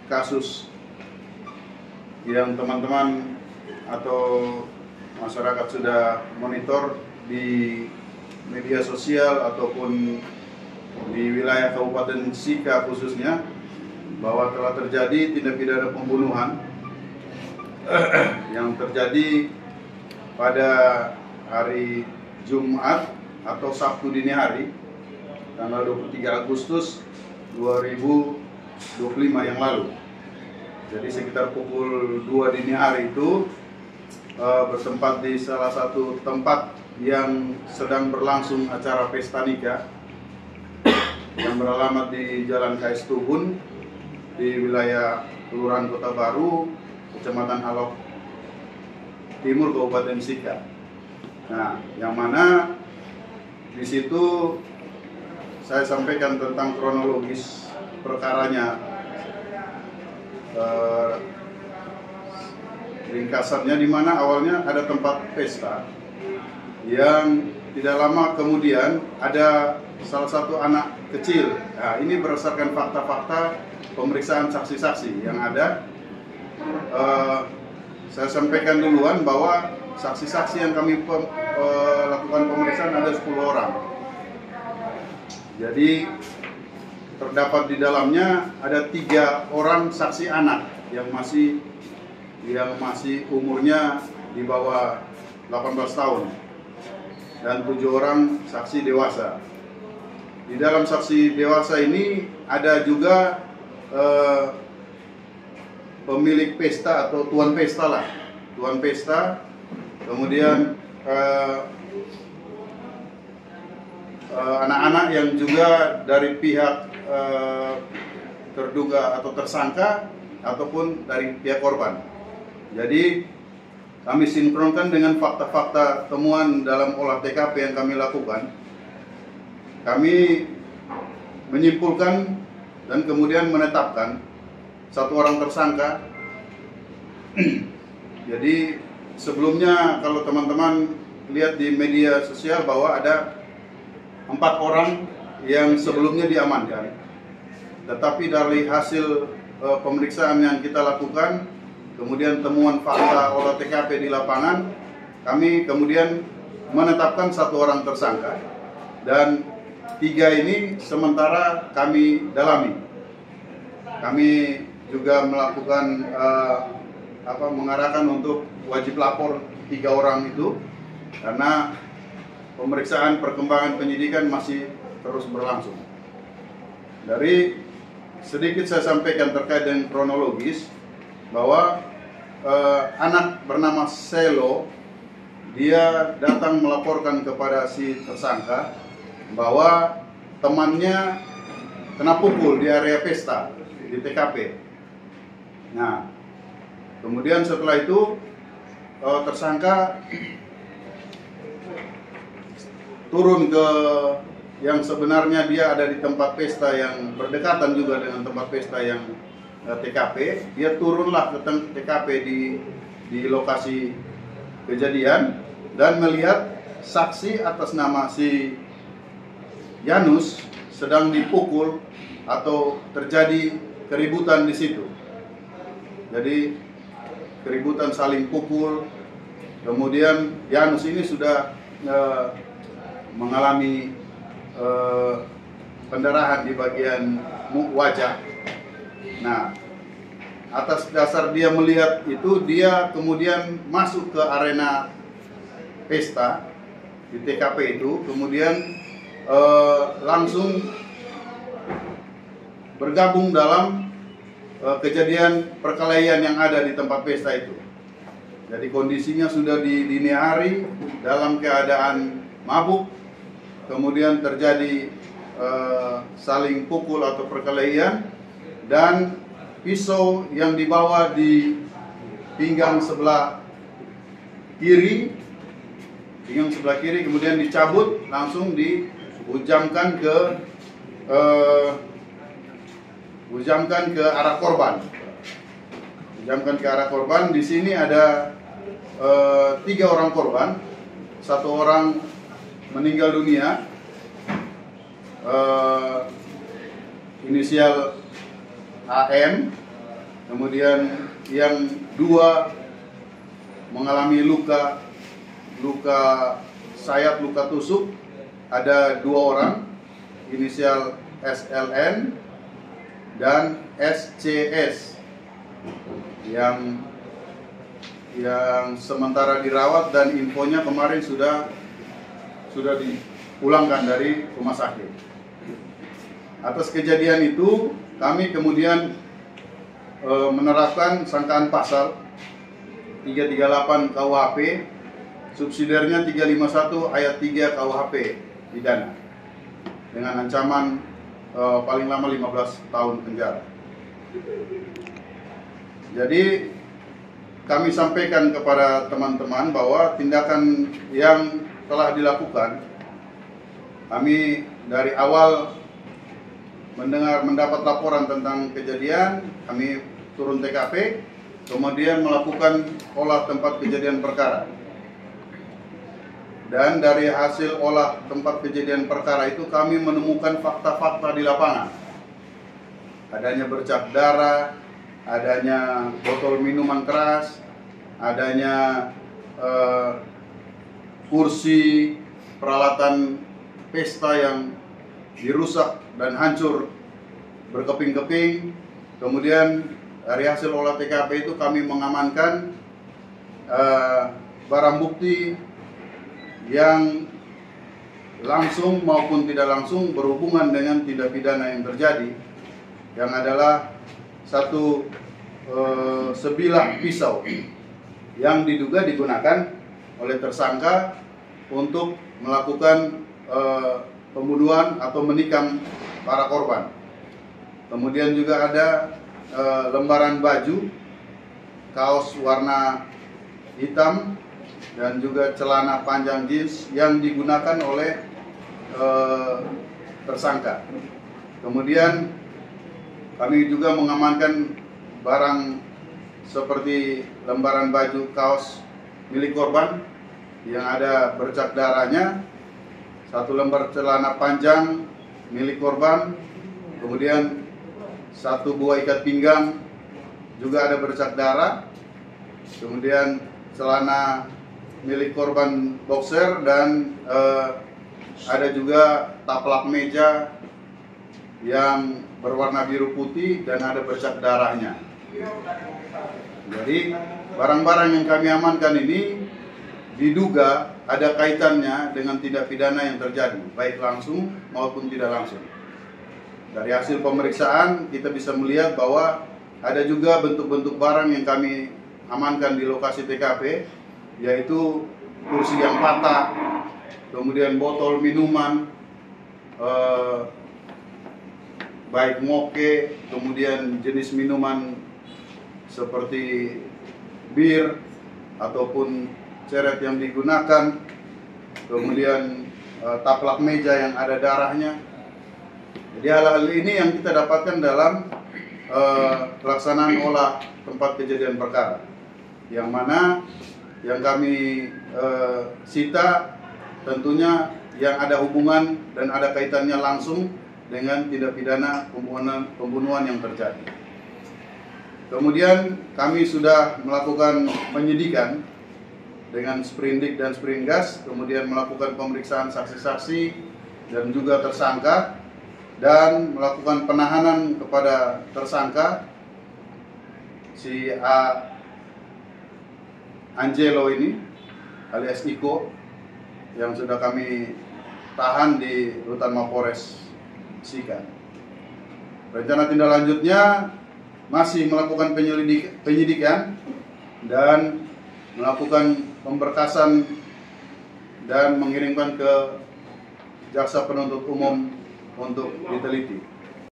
kasus yang teman-teman atau masyarakat sudah monitor di media sosial ataupun di wilayah Kabupaten Sika khususnya, bahwa telah terjadi tindak pidana pembunuhan yang terjadi pada hari Jumat atau Sabtu dini hari tanggal 23 Agustus 2025 yang lalu. Jadi sekitar pukul 2 dini hari itu bertempat di salah satu tempat yang sedang berlangsung acara pesta nikah yang beralamat di Jalan KS Tubun di wilayah Kelurahan Kota Baru, Kecamatan Alok Timur, Kabupaten Sika. Nah, yang mana di situ saya sampaikan tentang kronologis perkaranya, ringkasannya, di mana awalnya ada tempat pesta yang tidak lama kemudian ada salah satu anak kecil. Nah, ini berdasarkan fakta-fakta pemeriksaan saksi-saksi yang ada. Saya sampaikan duluan bahwa saksi-saksi yang kami lakukan pemeriksaan ada 10 orang. Jadi terdapat di dalamnya ada 3 orang saksi anak yang masih umurnya di bawah 18 tahun dan 7 orang saksi dewasa. Di dalam saksi dewasa ini ada juga pemilik pesta atau tuan pesta lah, tuan pesta, kemudian anak-anak yang juga dari pihak terduga atau tersangka ataupun dari pihak korban. Jadi kami sinkronkan dengan fakta-fakta temuan dalam olah TKP yang kami lakukan. Kami menyimpulkan dan kemudian menetapkan 1 orang tersangka. Jadi sebelumnya kalau teman-teman lihat di media sosial bahwa ada 4 orang yang sebelumnya diamankan, tetapi dari hasil pemeriksaan yang kita lakukan, kemudian temuan fakta olah TKP di lapangan, kami kemudian menetapkan 1 orang tersangka dan 3 ini sementara kami dalami. Kami juga melakukan mengarahkan untuk wajib lapor 3 orang itu karena pemeriksaan perkembangan penyidikan masih terus berlangsung. Dari sedikit saya sampaikan terkait dengan kronologis bahwa anak bernama Selo, dia datang melaporkan kepada si tersangka bahwa temannya kena pukul di area pesta di TKP. Nah, kemudian setelah itu tersangka turun ke yang sebenarnya dia ada di tempat pesta yang berdekatan juga dengan tempat pesta yang TKP. Dia turunlah ke TKP di lokasi kejadian dan melihat saksi atas nama si Yanus sedang dipukul atau terjadi keributan di situ. Jadi keributan saling pukul. Kemudian Yanus ini sudah mengalami pendarahan di bagian wajah. Nah, atas dasar dia melihat itu, dia kemudian masuk ke arena pesta di TKP itu, kemudian langsung bergabung dalam kejadian perkelahian yang ada di tempat pesta itu. Jadi kondisinya sudah di dini hari dalam keadaan mabuk, kemudian terjadi saling pukul atau perkelahian, dan pisau yang dibawa di pinggang sebelah kiri kemudian dicabut, langsung dihujamkan ke arah korban. Di sini ada 3 orang korban, 1 orang meninggal dunia, inisial AM, kemudian yang 2 mengalami luka sayat, luka tusuk, ada 2 orang, inisial SLN dan SCS yang sementara dirawat dan infonya kemarin sudah dipulangkan dari rumah sakit. Atas kejadian itu kami kemudian menerapkan sangkaan pasal 338 KUHP, subsidiarnya 351 ayat 3 KUHP pidana dengan ancaman paling lama 15 tahun penjara. Jadi kami sampaikan kepada teman-teman bahwa tindakan yang telah dilakukan, kami dari awal mendapat laporan tentang kejadian, kami turun TKP, kemudian melakukan olah tempat kejadian perkara. Dan dari hasil olah tempat kejadian perkara itu kami menemukan fakta-fakta di lapangan. Adanya bercak darah, adanya botol minuman keras, adanya kursi peralatan pesta yang dirusak dan hancur berkeping-keping. Kemudian dari hasil olah TKP itu kami mengamankan barang bukti yang langsung maupun tidak langsung berhubungan dengan tindak pidana yang terjadi, yang adalah satu sebilah pisau yang diduga digunakan oleh tersangka untuk melakukan pembunuhan atau menikam para korban. Kemudian juga ada lembaran baju, kaos warna hitam, dan juga celana panjang jeans yang digunakan oleh tersangka. Kemudian kami juga mengamankan barang seperti lembaran baju, kaos milik korban yang ada bercak darahnya, 1 lembar celana panjang milik korban, kemudian 1 buah ikat pinggang juga ada bercak darah, kemudian celana milik korban boxer, dan ada juga taplak meja yang berwarna biru putih dan ada bercak darahnya. Jadi barang-barang yang kami amankan ini diduga ada kaitannya dengan tindak pidana yang terjadi, baik langsung maupun tidak langsung. Dari hasil pemeriksaan kita bisa melihat bahwa ada juga bentuk-bentuk barang yang kami amankan di lokasi TKP, yaitu kursi yang patah, kemudian botol minuman, baik moke, kemudian jenis minuman seperti bir ataupun ceret yang digunakan, kemudian taplak meja yang ada darahnya. Jadi hal-hal ini yang kita dapatkan dalam pelaksanaan olah tempat kejadian perkara, yang mana yang kami sita tentunya yang ada hubungan dan ada kaitannya langsung dengan tindak pidana pembunuhan yang terjadi. Kemudian kami sudah melakukan penyidikan dengan sprindik dan springgas, kemudian melakukan pemeriksaan saksi-saksi dan juga tersangka, dan melakukan penahanan kepada tersangka si Angelo ini alias Iko, yang sudah kami tahan di Rutan Mapores Sika. Rencana tindak lanjutnya masih melakukan penyidikan dan melakukan pemberkasan dan mengirimkan ke jaksa penuntut umum untuk diteliti.